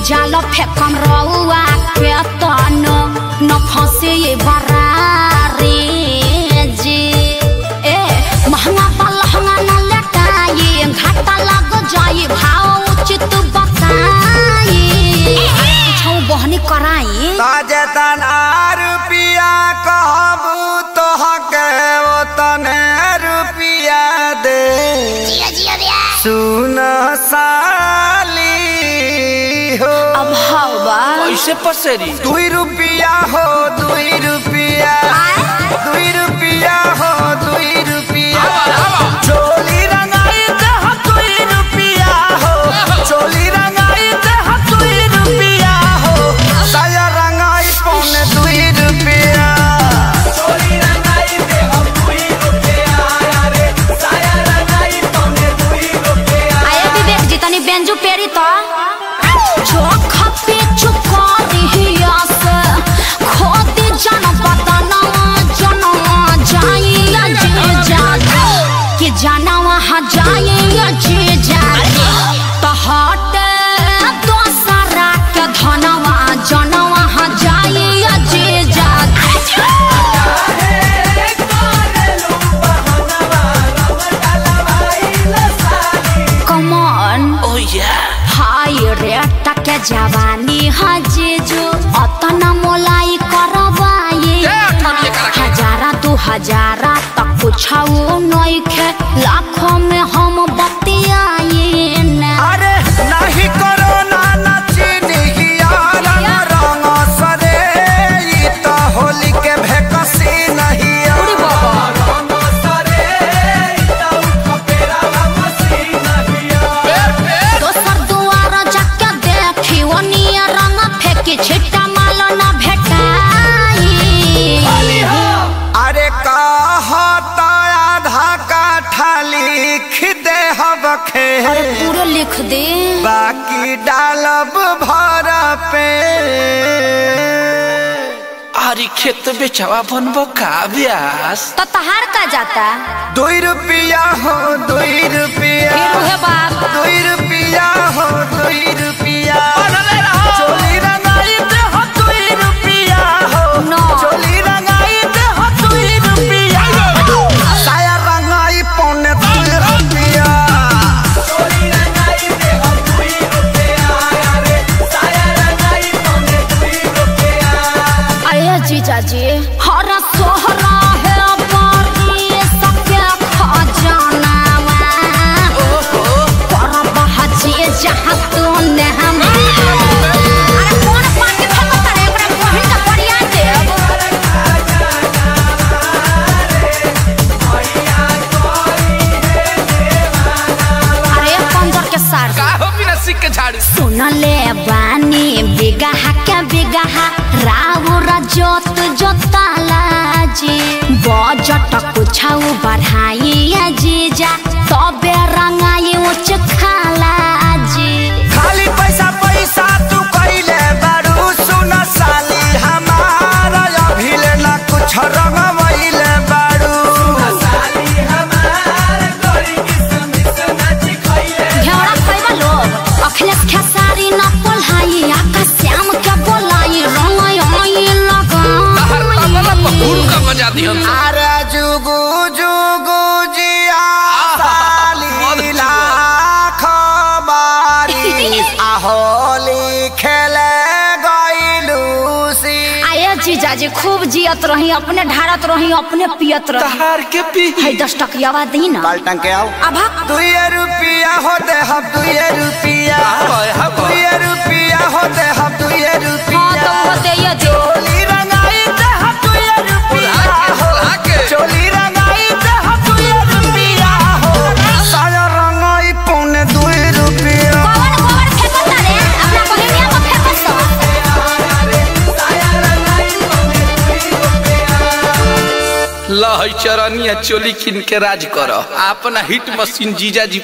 जाल फेकम रउआ के तन न फंसे ये बरारी जी। ए महंगा पलहंगा न लटाई घाटा लग जाई भाव उचित बताई छौ बहनी कराई ताजेतन रुपया कहबू तो हके ओतने रुपया दे सुन साली हो। अब हवा कैसे पसेरी 2 रुपया हो 2 रुपया 2 रुपया हो 2 रुपया चोली रंगाई दे 2 रुपया हो चोली रंगाई दे 2 रुपया हो साया रंगाई पौने 2 रुपया चोली रंगाई दे 2 रुपया रे साया रंगाई पौने 2 रुपया। आए विवेक जी तनी बेंजू पेरी तो चोखा पे चुका दिया से खोदी जान बताना जनवा जाइया जे जाते कि जाना वहाँ जाइया जे जाते तो हट दोसरा के धनवा जनवा वहाँ जाइया जे जाते। Come on oh yeah हाय रे टके जवानी हजेजो अतना मोलाई करवाए 1000 2000 तक कुछाओ नइखे लाखों में हम बतियाए ना। अरे नहीं करो ना नचनी यार रंग सरे ई तो होली के भेकसी नहीं उड़ी बाबा रंग सरे ई तो खपेरा मसी नहीं दोसर दुआर जाके देखी ओनिया रंग फेंकी छिट्टा माल ना भेटाई। अरे कहता आधा काठा लिख दे हबखे अरे पूरे लिख दे बाकी डालब भर पे। अरे खेत बेचवा बनबो का ब्यास तो तहार का जाता 2 रुपया हो 2 रुपया फिर उहे बात 2 रुपया हो 2 रुपया चोली रंगाई दे 2 रुपया हो नो। चोली रंगाई दे 2 रुपया साया रंगाई पौने 2 रुपया चोली रंगाई दे 2 रुपया रे साया रंगाई पौने 2 रुपया। अरे जीजा जी हर सोहरा है बारी सबके खजानावा करब हजे जहाँ तो ने हम अरे कौन पानी फेंकत रे एकरा कहीं का बढ़िया देब अरे पंजर के सार का हो बिना सिक के झाड़ू सुनले बानी बिगहा के बिगहा राउर जोत जोताला जी बजट कुछाऊ बढ़ाई जीजा तबे रंगाई उच खाला जी। खाली पैसा पैसा तू कइले बारू सुन साली हमारा अभिले ना कुछ रंगवइले बारू साली हमार कोई किस्म से नाच खइले घेरा खइबा लोग अखिलेश खेसारी न पोल्हाई आकाश श्याम के बोलाई रंगाई आई गुरु का मजा दिहन अरे जुगु जुगु जिया साली लाख बारी होली खेले गइलू सी। आये जीजा जी खूब जियत रही अपने ढारत रही अपने पियत रही तहार के पी है 10 टकियावा दी ना बाल्टन के आओ अभा 2 रुपया हो दे हम 2 रुपया 2 रुपया हो दे हम 2 हाँ रुपया तो वो दे ये दे चोली रंगाई दे हम 2 रुपया हो चोली रंगाई दे हम 2 रुपया हो साया रंगाई पौने 2 रुपया कौन कौन फेंकत रे अपना बहिनिया को फेंकत साया रंगाई पौने 2 रुपया। लहई चरनिया चोली किन के राज कर अपना हिट मशीन जीजा जी